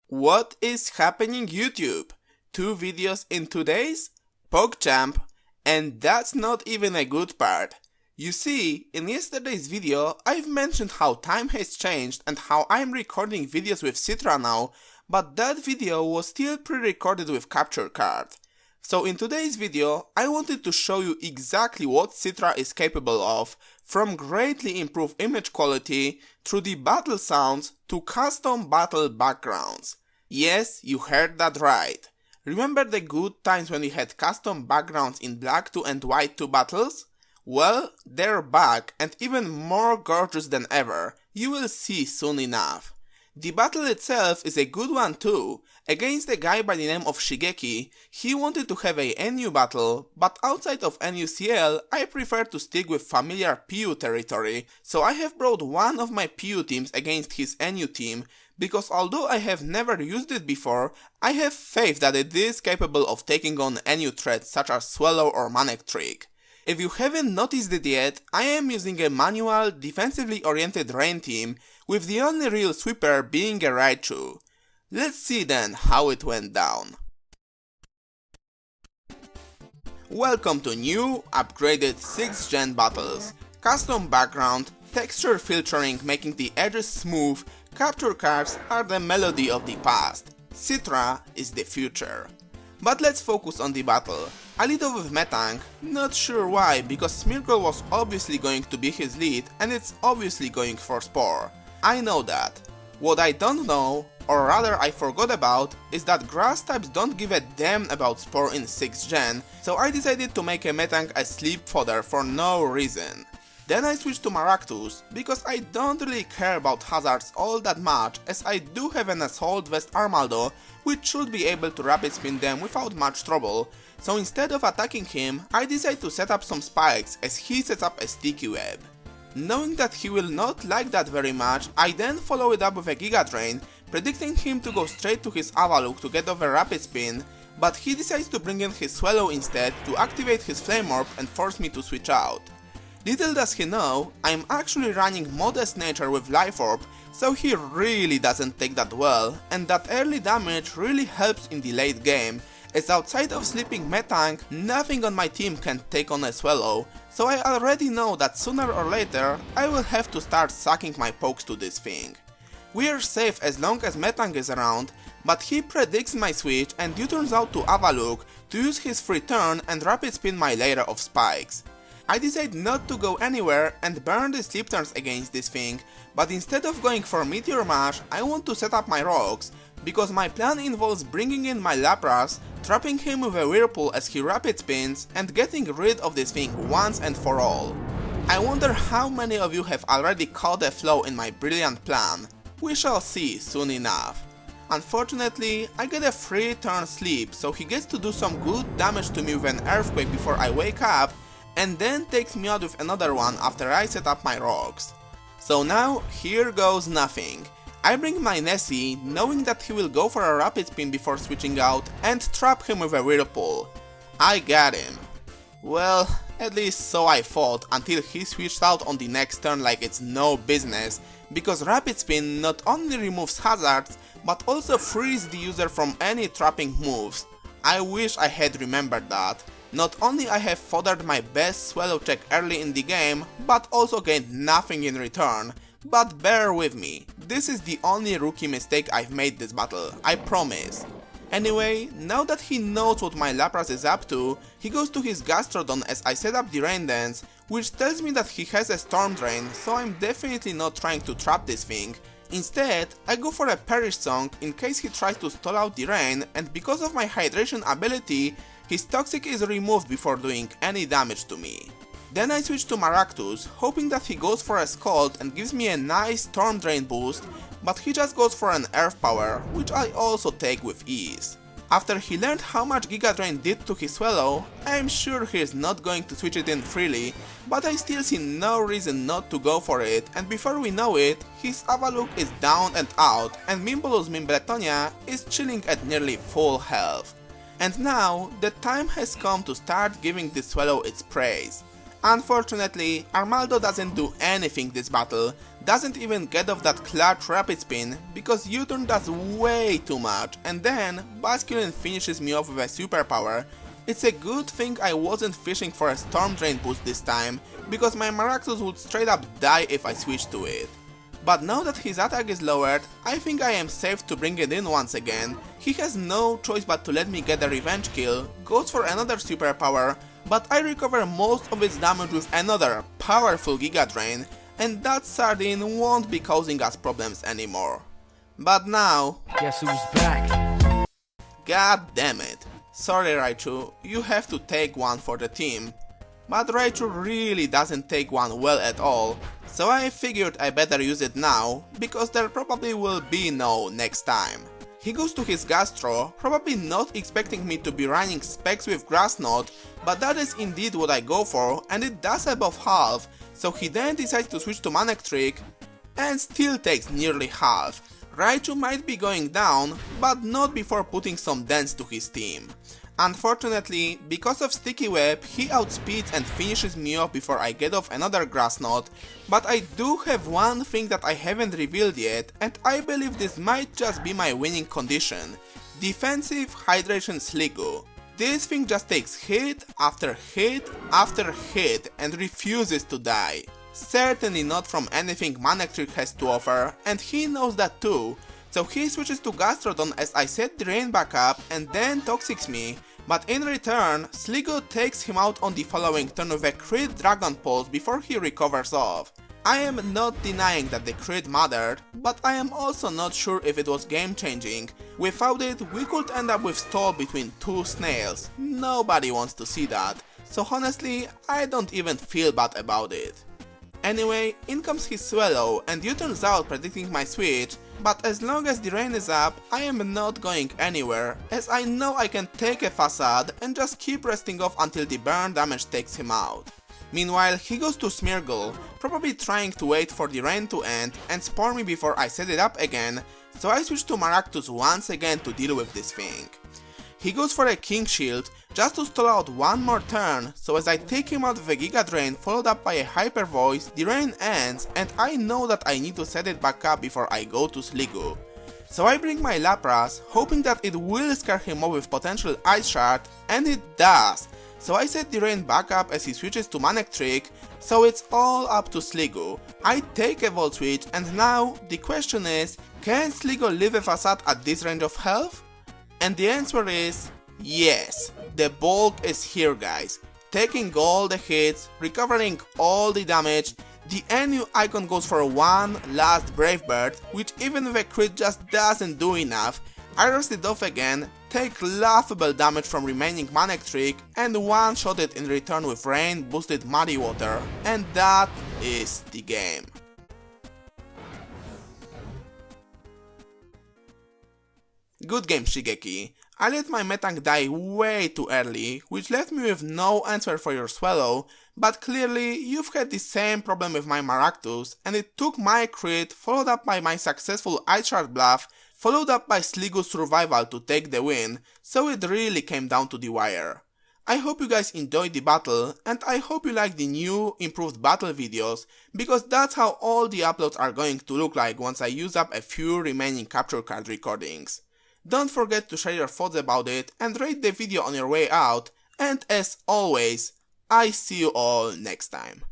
What is happening YouTube? 2 videos in 2 days? PogChamp, and that's not even a good part. You see, in yesterday's video I've mentioned how time has changed and how I'm recording videos with Citra now, but that video was still pre-recorded with capture card. So in today's video I wanted to show you exactly what Citra is capable of, from greatly improved image quality, through the battle sounds, to custom battle backgrounds. Yes, you heard that right. Remember the good times when we had custom backgrounds in Black 2 and White 2 battles? Well, they're back and even more gorgeous than ever. You will see soon enough. The battle itself is a good one too. Against a guy by the name of Shigeki, he wanted to have a NU battle, but outside of NUCL, I prefer to stick with familiar PU territory, so I have brought one of my PU teams against his NU team, because although I have never used it before, I have faith that it is capable of taking on NU threats such as Swallow or Manic Trick. If you haven't noticed it yet, I am using a manual, defensively oriented Rain team, with the only real sweeper being a Raichu. Let's see then how it went down. Welcome to new, upgraded 6th gen battles. Custom background, texture filtering making the edges smooth, capture cards are the melody of the past. Citra is the future. But let's focus on the battle. I lead off with Metang, not sure why, because Smeargle was obviously going to be his lead and it's obviously going for Spore. I know that. What I don't know, or rather I forgot about, is that grass types don't give a damn about Spore in 6th gen, so I decided to make a Metang a sleep fodder for no reason. Then I switched to Maractus, because I don't really care about hazards all that much, as I do have an Assault Vest Armaldo, which should be able to rapid spin them without much trouble, so instead of attacking him, I decide to set up some spikes as he sets up a sticky web. Knowing that he will not like that very much, I then follow it up with a Giga Drain, predicting him to go straight to his Avalok to get off a rapid spin, but he decides to bring in his Swallow instead to activate his Flame Orb and force me to switch out. Little does he know, I'm actually running Modest Nature with Life Orb, so he really doesn't take that well, and that early damage really helps in the late game, as outside of sleeping Metang, nothing on my team can take on a Swallow, so I already know that sooner or later I will have to start sucking my pokes to this thing. We're safe as long as Metang is around, but he predicts my switch and U-turns out to Avalok to use his free turn and rapid spin my layer of spikes. I decide not to go anywhere and burn the sleep turns against this thing, but instead of going for Meteor Mash, I want to set up my rocks, because my plan involves bringing in my Lapras, trapping him with a Whirlpool as he rapid spins, and getting rid of this thing once and for all. I wonder how many of you have already caught a flow in my brilliant plan. We shall see soon enough. Unfortunately, I get a free turn sleep, so he gets to do some good damage to me with an Earthquake before I wake up, and then takes me out with another one after I set up my rocks. So now, here goes nothing. I bring my Nessie, knowing that he will go for a rapid spin before switching out, and trap him with a Whirlpool. I got him. Well, at least so I thought, until he switched out on the next turn like it's no business, because rapid spin not only removes hazards, but also frees the user from any trapping moves. I wish I had remembered that. Not only I have foddered my best Swallow check early in the game, but also gained nothing in return. But bear with me, this is the only rookie mistake I've made this battle, I promise. Anyway, now that he knows what my Lapras is up to, he goes to his Gastrodon as I set up the Rain Dance, which tells me that he has a Storm Drain, so I'm definitely not trying to trap this thing. Instead, I go for a Perish Song in case he tries to stall out the rain, and because of my hydration ability, his Toxic is removed before doing any damage to me. Then I switch to Maractus, hoping that he goes for a Scald and gives me a nice Storm Drain boost, but he just goes for an Earth Power, which I also take with ease. After he learned how much Giga Drain did to his Swallow, I am sure he is not going to switch it in freely, but I still see no reason not to go for it, and before we know it, his Avalok is down and out, and Mimbolus Mimbletonia is chilling at nearly full health. And now, the time has come to start giving this Swallow its praise. Unfortunately, Armaldo doesn't do anything this battle, doesn't even get off that clutch rapid spin because Wojton does way too much, and then Basculin finishes me off with a superpower. It's a good thing I wasn't fishing for a Storm Drain boost this time, because my Maractus would straight up die if I switched to it. But now that his attack is lowered, I think I am safe to bring it in once again. He has no choice but to let me get a revenge kill, goes for another superpower, but I recover most of its damage with another powerful Giga Drain, and that Sardine won't be causing us problems anymore. But now... Guess who's back? God damn it. Sorry Raichu, you have to take one for the team. But Raichu really doesn't take one well at all, so I figured I better use it now, because there probably will be no next time. He goes to his Gastro, probably not expecting me to be running specs with Grass Knot, but that is indeed what I go for, and it does above half, so he then decides to switch to Manectric, and still takes nearly half. Raichu might be going down, but not before putting some dents to his team. Unfortunately, because of Sticky Web, he outspeeds and finishes me off before I get off another Grass Knot, but I do have one thing that I haven't revealed yet, and I believe this might just be my winning condition. Defensive Hydration Sliggoo. This thing just takes hit after hit after hit and refuses to die. Certainly not from anything Manectric has to offer, and he knows that too. So he switches to Gastrodon as I set the rain back up and then Toxics me, but in return, Sliggoo takes him out on the following turn with a crit Dragon Pulse before he recovers off. I am not denying that the crit mattered, but I am also not sure if it was game changing. Without it, we could end up with stall between two snails. Nobody wants to see that, so honestly, I don't even feel bad about it. Anyway, in comes his Swallow, and Wojton's out predicting my switch, but as long as the rain is up, I am not going anywhere, as I know I can take a Facade and just keep resting off until the burn damage takes him out. Meanwhile, he goes to Smeargle, probably trying to wait for the rain to end and spore me before I set it up again, so I switch to Maractus once again to deal with this thing. He goes for a King Shield, just to stall out one more turn, so as I take him out with a Giga Drain followed up by a Hyper Voice, the rain ends and I know that I need to set it back up before I go to Sliggoo. So I bring my Lapras, hoping that it will scare him off with potential Ice Shard, and it does. So I set the rain back up as he switches to Manectric, so it's all up to Sliggoo. I take a Volt Switch, and now the question is, can Sliggoo leave a Facade at this range of health? And the answer is yes. The bulk is here, guys. Taking all the hits, recovering all the damage. The NU icon goes for one last Brave Bird, which even with a crit just doesn't do enough. I rest it off again, take laughable damage from remaining Manectric, and one-shot it in return with rain boosted Muddy Water, and that is the game. Good game, Shigeki. I let my Metang die way too early, which left me with no answer for your Swallow, but clearly you've had the same problem with my Maractus, and it took my crit followed up by my successful Ice Shard bluff, followed up by Sliggoo's survival to take the win, so it really came down to the wire. I hope you guys enjoyed the battle, and I hope you like the new improved battle videos, because that's how all the uploads are going to look like once I use up a few remaining capture card recordings. Don't forget to share your thoughts about it and rate the video on your way out, and as always, I see you all next time.